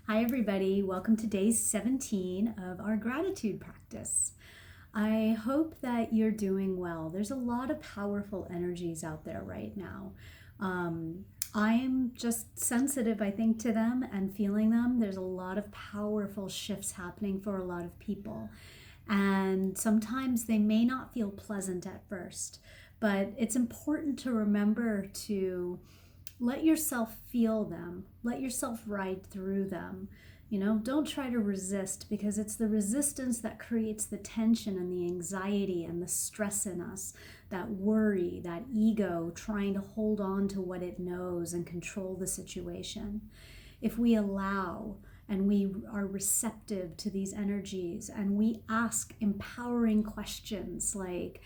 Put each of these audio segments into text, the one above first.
Hi, everybody. Welcome to day 17 of our gratitude practice. I hope that you're doing well. There's a lot of powerful energies out there right now. Um, I'm just sensitive, I think, to them and feeling them. There's a lot of powerful shifts happening for a lot of people. And sometimes they may not feel pleasant at first, but it's important to remember to let yourself feel them, let yourself ride through them. Don't try to resist, because it's the resistance that creates the tension and the anxiety and the stress in us, that worry, that ego trying to hold on to what it knows and control the situation. If we allow and we are receptive to these energies and we ask empowering questions like,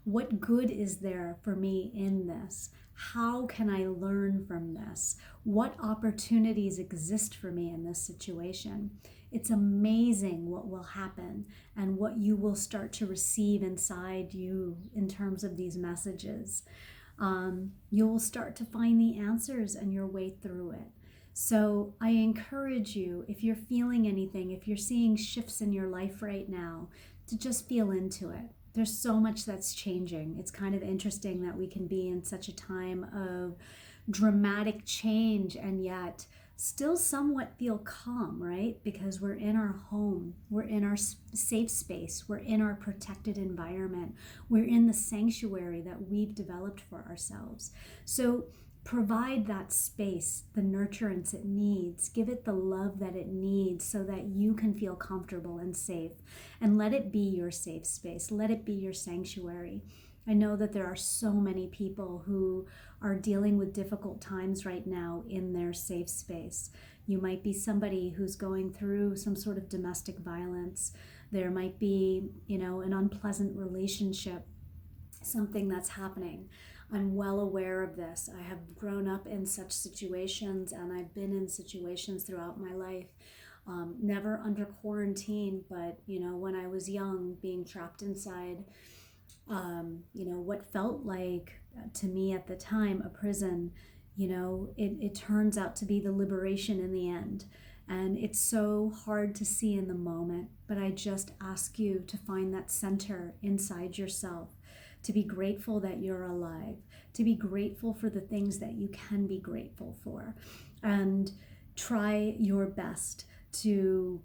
what good is there for me in this? How can I learn from this? What opportunities exist for me in this situation? It's amazing what will happen and what you will start to receive inside you in terms of these messages. You'll start to find the answers and your way through it. So I encourage you, if you're feeling anything, if you're seeing shifts in your life right now, to just feel into it. There's so much that's changing. It's kind of interesting that we can be in such a time of dramatic change and yet still somewhat feel calm, right? Because we're in our home, we're in our safe space, we're in our protected environment, we're in the sanctuary that we've developed for ourselves. So provide that space, the nurturance it needs, give it the love that it needs so that you can feel comfortable and safe, and let it be your safe space, let it be your sanctuary. I know that there are so many people who are dealing with difficult times right now in their safe space. You might be somebody who's going through some sort of domestic violence. There might be, an unpleasant relationship, something that's happening. I'm well aware of this. I have grown up in such situations, and I've been in situations throughout my life. Never under quarantine, but when I was young, being trapped inside, what felt like to me at the time a prison. It turns out to be the liberation in the end. And it's so hard to see in the moment, but I just ask you to find that center inside yourself, to be grateful that you're alive, to be grateful for the things that you can be grateful for, and try your best to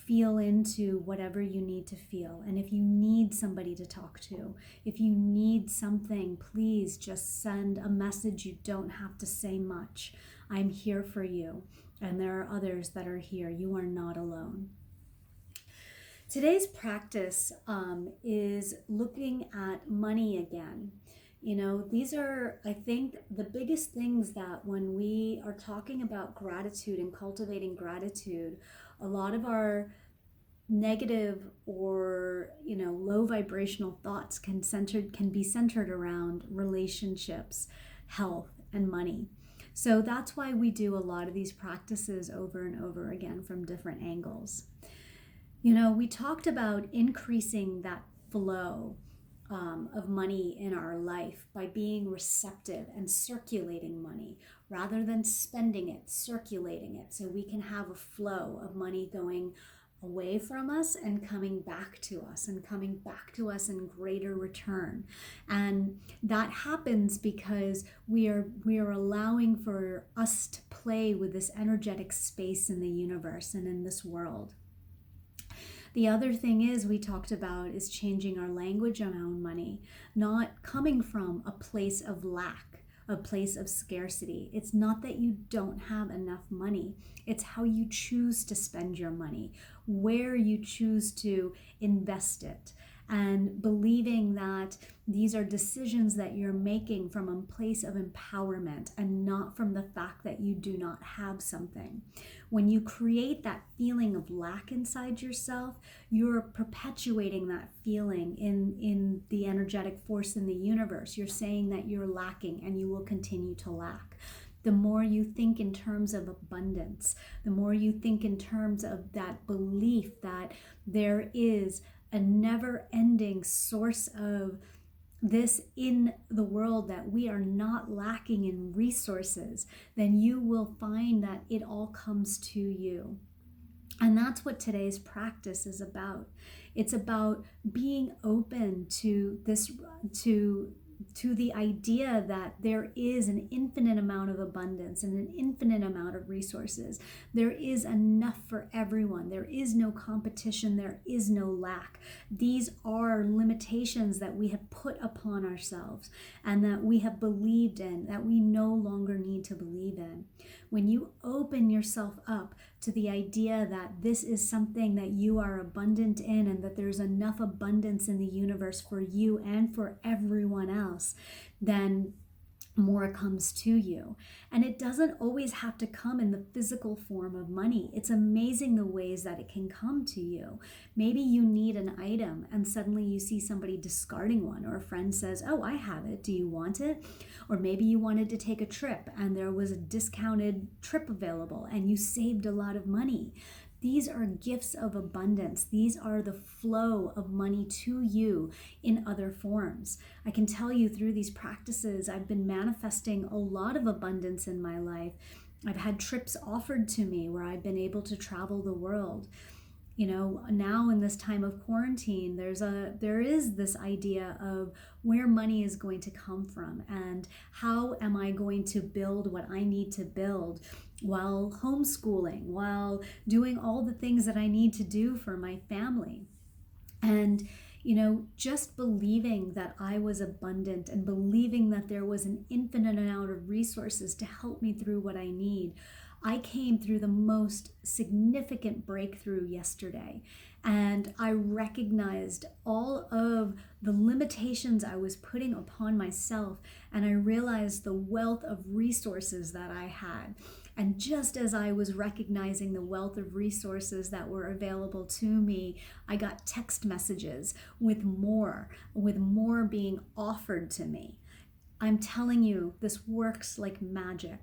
feel into whatever you need to feel. And if you need somebody to talk to, if you need something, please just send a message. You don't have to say much. I'm here for you, and there are others that are here. You are not alone. Today's practice is looking at money again. These are, I think, the biggest things that when we are talking about gratitude and cultivating gratitude, a lot of our negative or low vibrational thoughts can be centered around relationships, health, and money. So that's why we do a lot of these practices over and over again from different angles. We talked about increasing that flow of money in our life by being receptive and circulating money rather than spending it, circulating it, so we can have a flow of money going away from us and coming back to us, and coming back to us in greater return. And that happens because we are allowing for us to play with this energetic space in the universe and in this world. The other thing we talked about is changing our language around money, not coming from a place of lack, a place of scarcity. It's not that you don't have enough money. It's how you choose to spend your money, where you choose to invest it, and believing that these are decisions that you're making from a place of empowerment and not from the fact that you do not have something. When you create that feeling of lack inside yourself, you're perpetuating that feeling in the energetic force in the universe. You're saying that you're lacking and you will continue to lack. The more you think in terms of abundance, the more you think in terms of that belief that there is a never-ending source of this in the world, that we are not lacking in resources, then you will find that it all comes to you. And that's what today's practice is about. It's about being open to this, to the idea that there is an infinite amount of abundance and an infinite amount of resources. There is enough for everyone. There is no competition. There is no lack. These are limitations that we have put upon ourselves and that we have believed in, that we no longer need to believe in. When you open yourself up to the idea that this is something that you are abundant in and that there's enough abundance in the universe for you and for everyone else, then more comes to you. And it doesn't always have to come in the physical form of money. It's amazing the ways that it can come to you. Maybe you need an item and suddenly you see somebody discarding one, or a friend says, "Oh, I have it. Do you want it?" Or maybe you wanted to take a trip and there was a discounted trip available and you saved a lot of money. These are gifts of abundance. These are the flow of money to you in other forms. I can tell you through these practices, I've been manifesting a lot of abundance in my life. I've had trips offered to me where I've been able to travel the world. Now in this time of quarantine, there is this idea of where money is going to come from and how am I going to build what I need to build while homeschooling, while doing all the things that I need to do for my family. And just believing that I was abundant and believing that there was an infinite amount of resources to help me through what I need. I came through the most significant breakthrough yesterday, and I recognized all of the limitations I was putting upon myself, and I realized the wealth of resources that I had. And just as I was recognizing the wealth of resources that were available to me, I got text messages with more being offered to me. I'm telling you, this works like magic.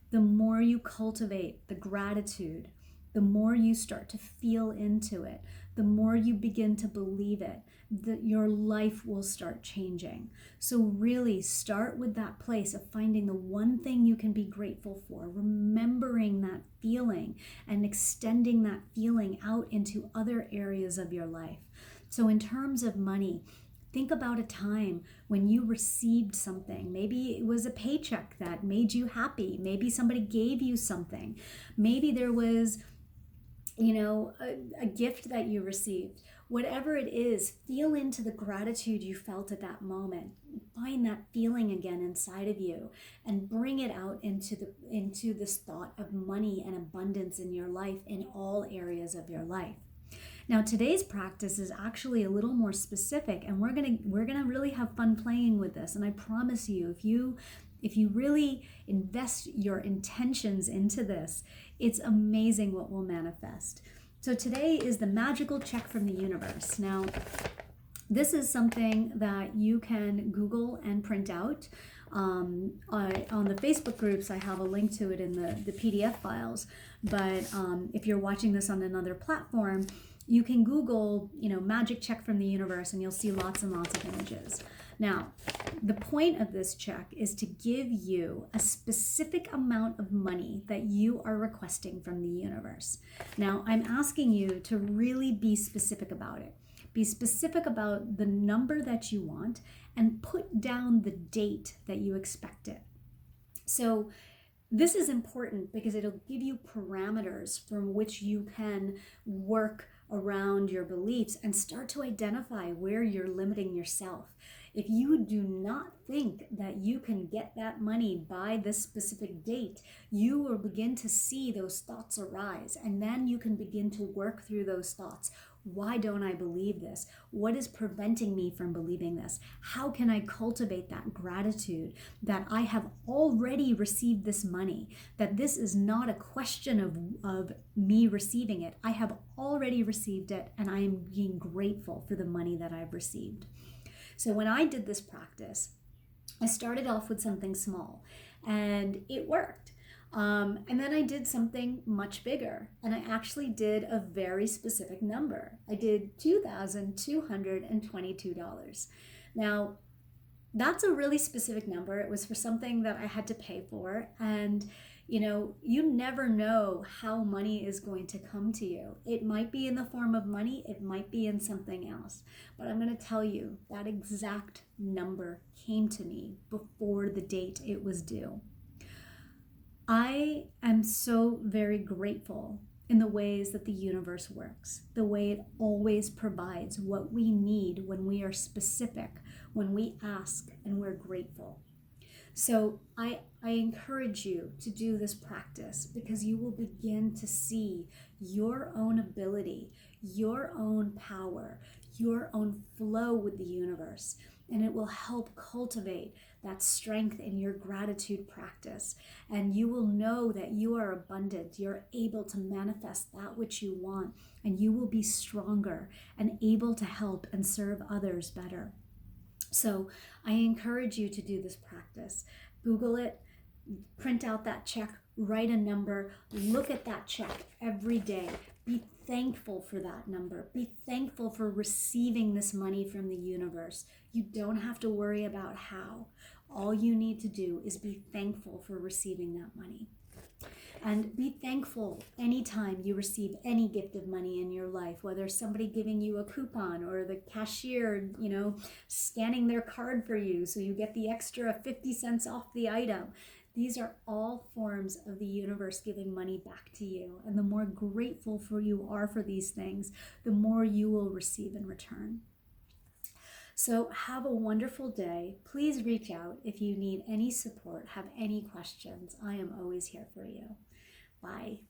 The more you cultivate the gratitude, the more you start to feel into it, the more you begin to believe it, that your life will start changing. So really start with that place of finding the one thing you can be grateful for, remembering that feeling and extending that feeling out into other areas of your life. So in terms of money, think about a time when you received something. Maybe it was a paycheck that made you happy. Maybe somebody gave you something. Maybe there was, a gift that you received. Whatever it is, feel into the gratitude you felt at that moment. Find that feeling again inside of you and bring it out into this thought of money and abundance in your life, in all areas of your life. Now today's practice is actually a little more specific, and we're gonna really have fun playing with this. And I promise you, if you really invest your intentions into this, it's amazing what will manifest. So today is the magical check from the universe. Now, this is something that you can Google and print out. On the Facebook groups, I have a link to it in the PDF files. But if you're watching this on another platform, you can Google, magic check from the universe, and you'll see lots and lots of images. Now, the point of this check is to give you a specific amount of money that you are requesting from the universe. Now, I'm asking you to really be specific about it. Be specific about the number that you want and put down the date that you expect it. So this is important because it'll give you parameters from which you can work around your beliefs and start to identify where you're limiting yourself. If you do not think that you can get that money by this specific date, you will begin to see those thoughts arise, and then you can begin to work through those thoughts. Why don't I believe this? What is preventing me from believing this? How can I cultivate that gratitude that I have already received this money, that this is not a question of me receiving it. I have already received it, and I am being grateful for the money that I've received. So when I did this practice, I started off with something small, and it worked. And then I did something much bigger, and I actually did a very specific number. I did $2,222. Now, That's a really specific number. It was for something that I had to pay for. And, you never know how money is going to come to you. It might be in the form of money, it might be in something else. But I'm going to tell you that exact number came to me before the date it was due. I am so very grateful in the ways that the universe works, the way it always provides what we need when we are specific, when we ask and we're grateful. So I encourage you to do this practice because you will begin to see your own ability, your own power, your own flow with the universe. And it will help cultivate that strength in your gratitude practice. And you will know that you are abundant. You're able to manifest that which you want. And you will be stronger and able to help and serve others better. So I encourage you to do this practice. Google it, print out that check, write a number, look at that check every day. Be thankful for that number. Be thankful for receiving this money from the universe. You don't have to worry about how. All you need to do is be thankful for receiving that money. And be thankful anytime you receive any gift of money in your life, whether somebody giving you a coupon or the cashier, scanning their card for you so you get the extra 50 cents off the item. These are all forms of the universe giving money back to you. And the more grateful you are for these things, the more you will receive in return. So have a wonderful day. Please reach out if you need any support, have any questions. I am always here for you. Bye.